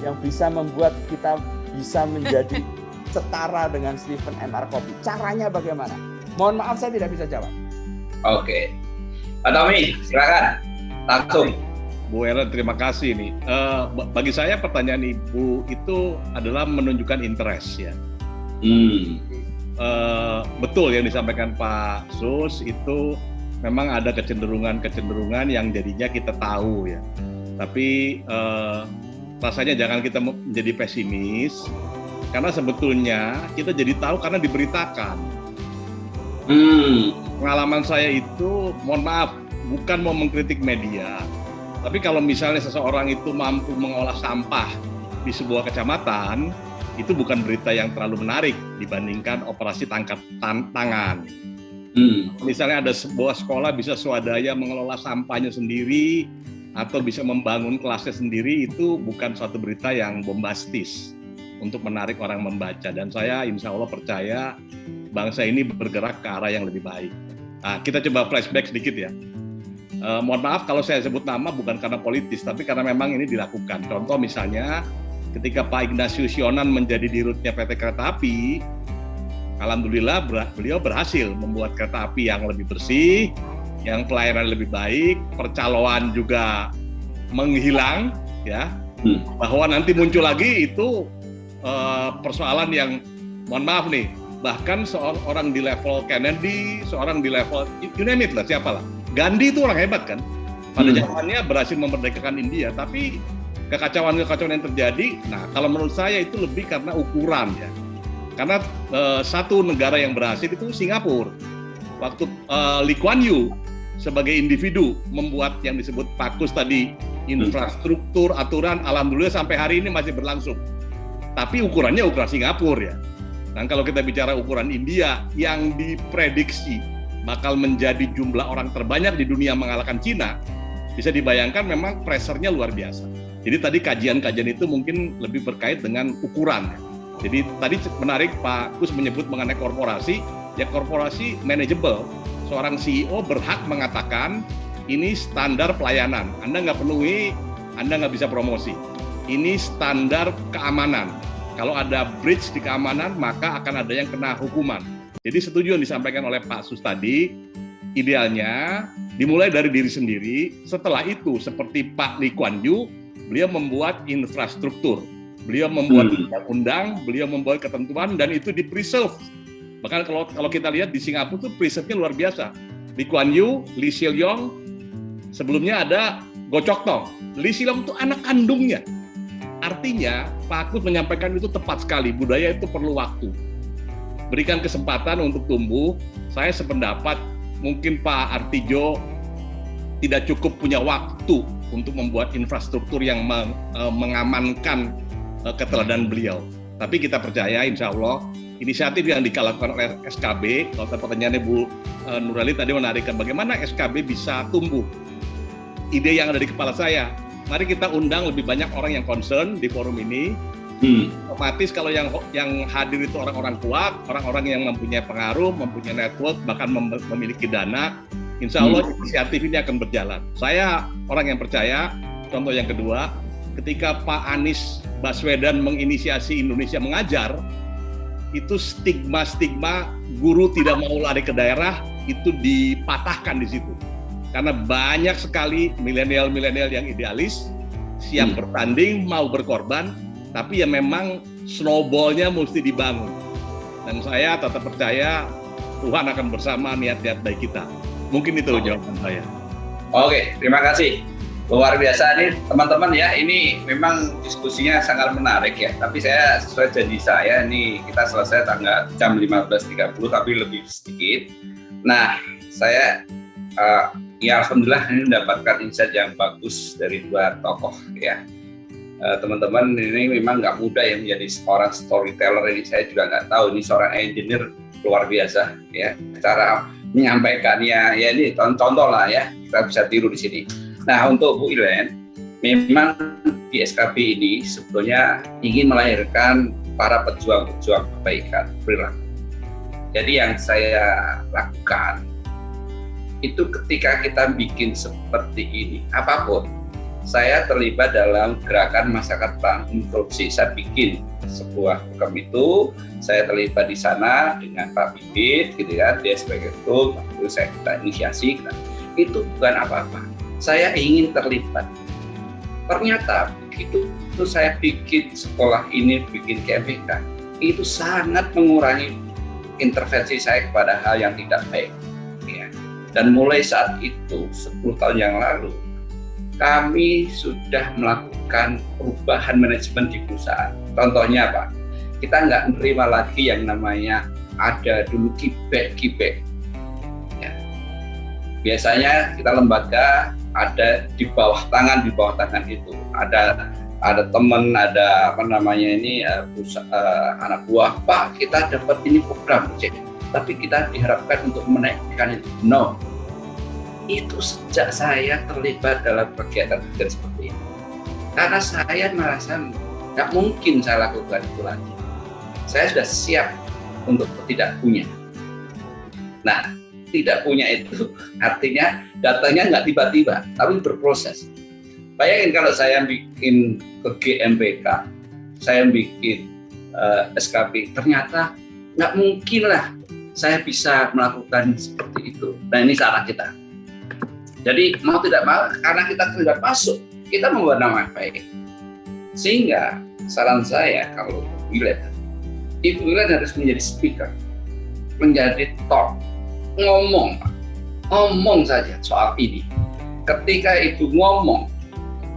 yang bisa membuat kita bisa menjadi setara dengan Stephen M.R. Covey. Caranya bagaimana? Mohon maaf saya tidak bisa jawab. Oke. Pak Tommy, silakan. Langsung. Bu Ellen, terima kasih nih. Bagi saya pertanyaan Ibu itu adalah menunjukkan interest ya. Betul yang disampaikan Pak Sus itu memang ada kecenderungan yang jadinya kita tahu ya. Tapi rasanya jangan kita menjadi pesimis. Karena sebetulnya kita jadi tahu karena diberitakan. Pengalaman saya itu, mohon maaf, bukan mau mengkritik media. Tapi kalau misalnya seseorang itu mampu mengolah sampah di sebuah kecamatan, itu bukan berita yang terlalu menarik dibandingkan operasi tangkap tangan. Misalnya ada sebuah sekolah bisa swadaya mengelola sampahnya sendiri, atau bisa membangun kelasnya sendiri, itu bukan suatu berita yang bombastis untuk menarik orang membaca. Dan saya insya Allah percaya bangsa ini bergerak ke arah yang lebih baik. Nah, kita coba flashback sedikit ya. Mohon maaf kalau saya sebut nama bukan karena politis, tapi karena memang ini dilakukan. Contoh misalnya ketika Pak Ignatius Yonan menjadi dirutnya PT Kereta Api, alhamdulillah beliau berhasil membuat kereta api yang lebih bersih, yang pelayanan lebih baik, percaloan juga menghilang ya. Bahwa nanti muncul lagi itu persoalan yang mohon maaf nih, bahkan seorang di level Kennedy, seorang di level you name it lah, siapalah. Gandhi itu orang hebat kan, pada zamannya berhasil memerdekakan India, tapi kekacauan-kekacauan yang terjadi, nah kalau menurut saya itu lebih karena ukuran ya. Karena satu negara yang berhasil itu Singapura. Waktu Lee Kuan Yew sebagai individu membuat yang disebut Pak Kus tadi, infrastruktur, aturan, alhamdulillah sampai hari ini masih berlangsung. Tapi ukurannya ukuran Singapura ya. Dan kalau kita bicara ukuran India yang diprediksi bakal menjadi jumlah orang terbanyak di dunia mengalahkan Cina, bisa dibayangkan memang pressure-nya luar biasa. Jadi tadi kajian-kajian itu mungkin lebih berkait dengan ukuran. Jadi tadi menarik Pak Kus menyebut mengenai korporasi, ya korporasi manageable. Seorang CEO berhak mengatakan ini standar pelayanan, Anda nggak penuhi, Anda nggak bisa promosi. Ini standar keamanan. Kalau ada breach di keamanan, maka akan ada yang kena hukuman. Jadi setuju yang disampaikan oleh Pak Sus tadi, idealnya dimulai dari diri sendiri. Setelah itu, seperti Pak Lee Kuan Yew, beliau membuat infrastruktur, beliau membuat undang-undang, beliau membuat ketentuan, dan itu di-preserve. Bahkan kalau kita lihat di Singapura itu preserve-nya luar biasa. Lee Kuan Yew, Lee Hsien Loong, sebelumnya ada Goh Chok Tong. Lee Hsien Loong itu anak kandungnya. Artinya, Pak Kus menyampaikan itu tepat sekali, budaya itu perlu waktu. Berikan kesempatan untuk tumbuh. Saya sependapat, mungkin Pak Artijo tidak cukup punya waktu untuk membuat infrastruktur yang mengamankan keteladanan beliau. Tapi kita percaya, insya Allah, inisiatif yang dilakukan oleh SKB, kalau pertanyaannya Bu Nureli tadi menarikkan, bagaimana SKB bisa tumbuh? Ide yang ada di kepala saya, mari kita undang lebih banyak orang yang concern di forum ini, Otomatis kalau yang hadir itu orang-orang kuat, orang-orang yang mempunyai pengaruh, mempunyai network, bahkan memiliki dana, insya Allah inisiatif ini akan berjalan. Saya orang yang percaya. Contoh yang kedua, ketika Pak Anies Baswedan menginisiasi Indonesia Mengajar, itu stigma guru tidak mau lari ke daerah itu dipatahkan di situ. Karena banyak sekali milenial-milenial yang idealis, siap bertanding, mau berkorban, tapi ya memang snowball-nya mesti dibangun. Dan saya tetap percaya Tuhan akan bersama niat-niat baik kita. Mungkin itu jawaban saya. Oke, terima kasih. Luar biasa nih teman-teman ya, ini memang diskusinya sangat menarik ya, tapi saya sesuai janji saya nih, kita selesai tanggal jam 15.30 tapi lebih sedikit. Nah, saya ya alhamdulillah ini mendapatkan insight yang bagus dari dua tokoh ya. Teman-teman, ini memang nggak mudah ya menjadi seorang storyteller ini, saya juga nggak tahu, ini seorang engineer luar biasa ya, cara menyampaikannya ya, ini contoh lah ya, kita bisa tiru di sini. Nah, untuk Bu Ilen, memang di SKB ini sebetulnya ingin melahirkan para pejuang-pejuang kebaikan perilaku. Jadi yang saya lakukan itu ketika kita bikin seperti ini, apapun, saya terlibat dalam gerakan masyarakat anti korupsi. Saya bikin sebuah program itu, saya terlibat di sana dengan Pak Bibit, gitu ya, dia sebagai ketua, itu saya kita inisiasi. Itu bukan apa-apa. Saya ingin terlibat. Ternyata begitu saya bikin sekolah ini, bikin KMPK, itu sangat mengurangi intervensi saya kepada hal yang tidak baik. Ya. Dan mulai saat itu, 10 tahun yang lalu, kami sudah melakukan perubahan manajemen di perusahaan. Contohnya apa? Kita nggak menerima lagi yang namanya ada dulu kibek. Ya. Biasanya kita lembaga ada di bawah tangan itu ada teman, ada apa namanya ini anak buah, Pak kita dapat ini program cek, tapi kita diharapkan untuk menaikkan itu. No, itu sejak saya terlibat dalam kegiatan seperti ini, karena saya merasa nggak mungkin saya lakukan itu lagi. Saya sudah siap untuk tidak punya. Nah, tidak punya itu artinya datanya nggak tiba-tiba, tapi berproses. Bayangin kalau saya bikin ke GMPK, saya bikin SKP, ternyata nggak mungkin lah saya bisa melakukan seperti itu. Nah, ini salah kita. Jadi mau tidak mau, karena kita tidak masuk, kita membuat nama baik. Sehingga saran saya kalau Ibu Ilen harus menjadi speaker, menjadi talk, ngomong saja soal ini. Ketika Ibu ngomong,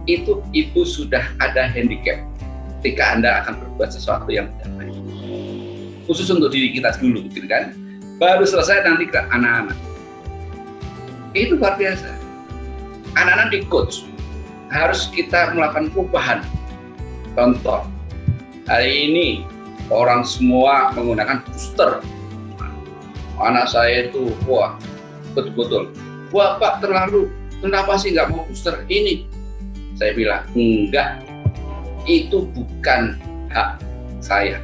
itu Ibu sudah ada handicap ketika Anda akan berbuat sesuatu yang tidak baik. Khusus untuk diri kita dulu, gitu kan? Baru selesai nanti ke anak-anak. Itu luar biasa. Anak-anak di coach, harus kita melakukan perubahan. Contoh, hari ini orang semua menggunakan booster. Anak saya itu, wah, betul-betul. Wah Pak, terlalu, kenapa sih nggak mau booster ini? Saya bilang, enggak, itu bukan hak saya.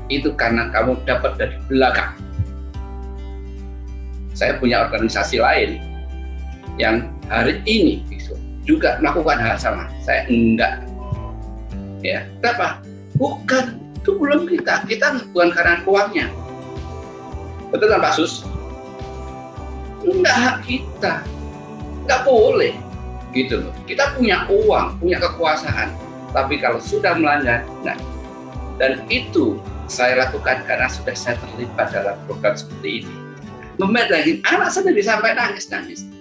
Itu karena kamu dapat dari belakang. Saya punya organisasi lain yang hari ini juga melakukan hal sama. Saya enggak. Ya, kenapa? Bukan, itu belum kita bukan karena uangnya. Betul kan Pak Sus? Enggak hak kita, enggak boleh gitu loh. Kita punya uang, punya kekuasaan, tapi kalau sudah melanggar, nah. Dan itu saya lakukan karena sudah saya terlibat dalam program seperti ini. Memedahkan anak sendiri sampai nangis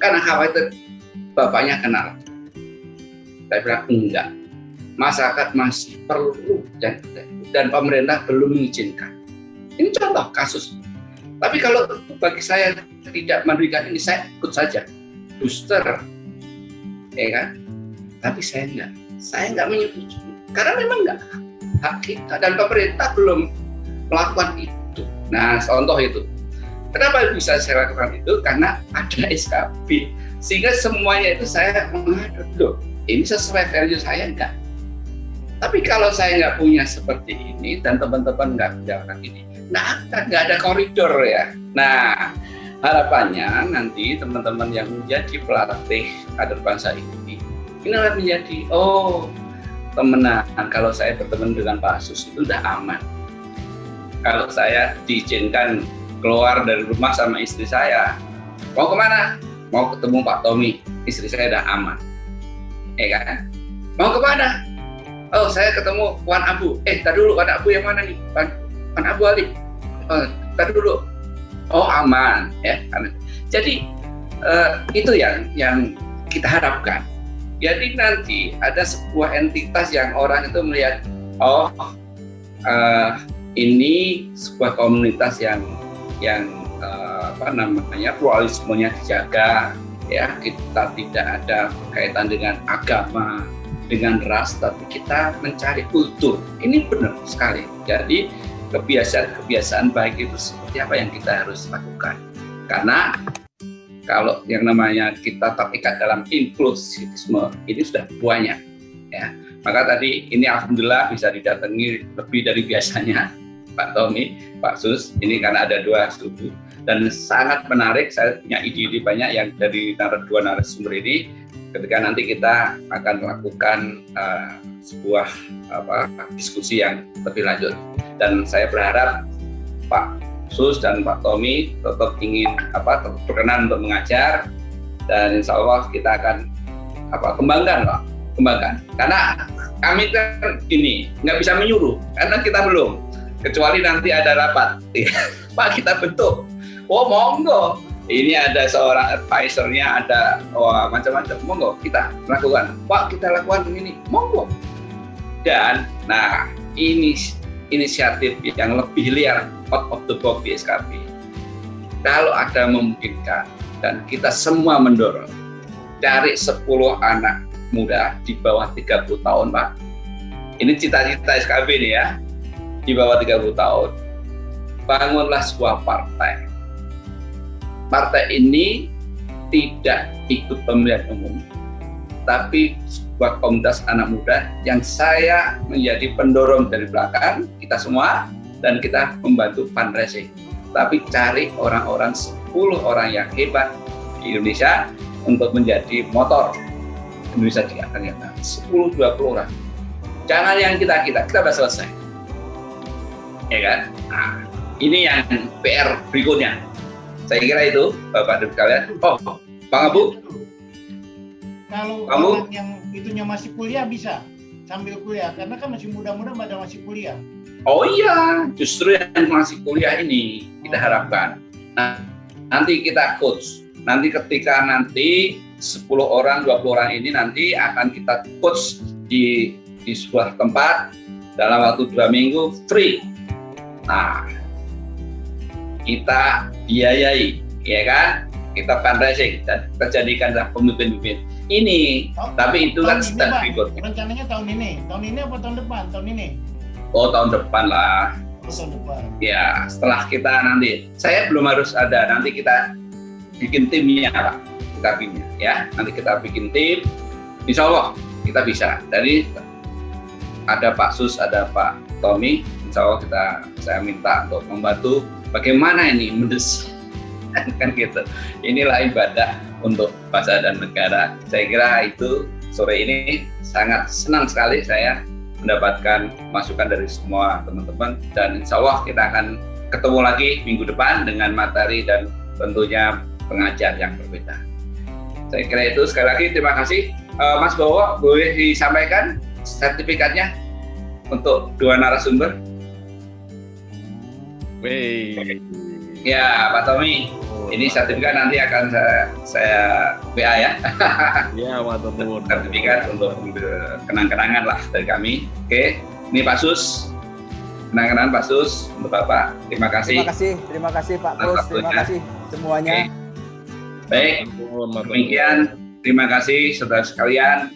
karena khawatir bapaknya kenal. Saya bilang enggak, masyarakat masih perlu dan pemerintah belum mengizinkan. Ini contoh kasus. Tapi kalau bagi saya tidak memberikan ini, saya ikut saja booster, ya kan? Tapi saya enggak menyetujui karena memang enggak hak kita dan pemerintah belum melakukan itu. Nah, contoh itu. Kenapa bisa saya lakukan itu? Karena ada SKB, sehingga semuanya itu saya mengadu, loh, ini sesuai value saya enggak. Tapi kalau saya nggak punya seperti ini dan teman-teman nggak menjalankan ini, nggak ada koridor ya. Nah, harapannya nanti teman-teman yang menjadi pelatih kader bangsa ini akan menjadi temenan. Kalau saya berteman dengan Pak Sus itu udah aman. Kalau saya diizinkan keluar dari rumah sama istri saya, mau kemana? Mau ketemu Pak Tommy, istri saya udah aman, ya kan? Mau kemana? Oh, saya ketemu Wan Abu. Tadi dulu, Wan Abu yang mana nih? Wan Abu Ali. Tadi dulu. Oh, aman, ya. Jadi itu yang kita harapkan. Jadi nanti ada sebuah entitas yang orang itu melihat, ini sebuah komunitas yang pluralismenya dijaga, ya, kita tidak ada kaitan dengan agama, dengan ras, tapi kita mencari kultur. Ini benar sekali. Jadi kebiasaan baik itu seperti apa yang kita harus lakukan. Karena kalau yang namanya kita terikat dalam inklusivisme ini sudah banyak, ya. Maka tadi ini alhamdulillah bisa didatangi lebih dari biasanya Pak Tommy, Pak Sus, ini karena ada 2 studi dan sangat menarik. Saya punya ide-ide banyak yang dari dua narasumber ini. Ketika nanti kita akan melakukan sebuah diskusi yang lebih lanjut, dan saya berharap Pak Sus dan Pak Tommy tetap ingin tetap berkenan untuk mengajar, dan insya Allah kita akan kembangkan karena kami kan ini nggak bisa menyuruh karena kita belum, kecuali nanti ada rapat Pak kita bentuk, monggo ini ada seorang advisornya, ada macam-macam, monggo kita lakukan, Pak kita lakukan ini, monggo. Dan ini inisiatif yang lebih liar, out of the box di SKB. Kalau ada memungkinkan dan kita semua mendorong, cari 10 anak muda di bawah 30 tahun, Pak. Ini cita-cita SKB nih ya, di bawah 30 tahun. Bangunlah sebuah partai. Partai ini tidak ikut pemilihan umum, tapi sebuah komunitas anak muda yang saya menjadi pendorong dari belakang, kita semua, dan kita membantu fundraising. Tapi cari orang-orang, 10 orang yang hebat di Indonesia untuk menjadi motor Indonesia di akan nyata. 10-20 orang. Jangan yang kita sudah selesai. Ya kan? Nah, ini yang PR berikutnya. Saya kira itu, Bapak dan sekalian. Bang Abu. Kalau orang yang itunya masih kuliah bisa sambil kuliah, karena kan masih muda-muda pada masih kuliah. Oh iya, justru yang masih kuliah ini kita harapkan. Nah, nanti kita coach. Nanti ketika 10 orang, 20 orang ini nanti akan kita coach di sebuah tempat dalam waktu 2 minggu free. Nah, kita biayai, ya kan? Kita fundraising dan kita jadikan pemimpin-pemimpin ini. Tapi itu kan step berikutnya. Rencananya tahun ini apa tahun depan? Tahun ini? Oh, tahun depan lah. Tahun depan. Ya, setelah kita nanti, saya belum harus ada. Nanti kita bikin timnya, Pak. Kita bikin, ya. Nanti kita bikin tim. Insya Allah kita bisa. Jadi ada Pak Sus, ada Pak Tommy. Insya Allah saya minta untuk membantu bagaimana ini mendesain. Kan gitu. Inilah ibadah untuk bangsa dan negara. Saya kira itu sore ini sangat senang sekali saya mendapatkan masukan dari semua teman-teman, dan insya Allah kita akan ketemu lagi minggu depan dengan materi dan tentunya pengajar yang berbeda. Saya kira itu. Sekali lagi terima kasih. Mas Bowo, boleh disampaikan sertifikatnya untuk 2 narasumber? Ya, Pak Tommy, ini sertifikat nanti akan saya WA ya. Ya, sertifikat untuk kenang-kenangan lah dari kami. Oke, ini Pak Sus, kenang-kenangan Pak Sus untuk Bapak. Terima kasih. Terima kasih Pak Sus, terima kasih semuanya. Oke. Baik, demikian. Terima kasih saudara sekalian.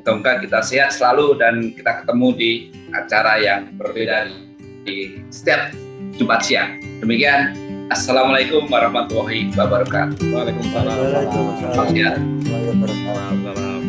Semoga kita sehat selalu dan kita ketemu di acara yang berbeda di setiap Jumat siang. Demikian. Assalamualaikum warahmatullahi wabarakatuh. Waalaikumsalam. Waalaikumsalam.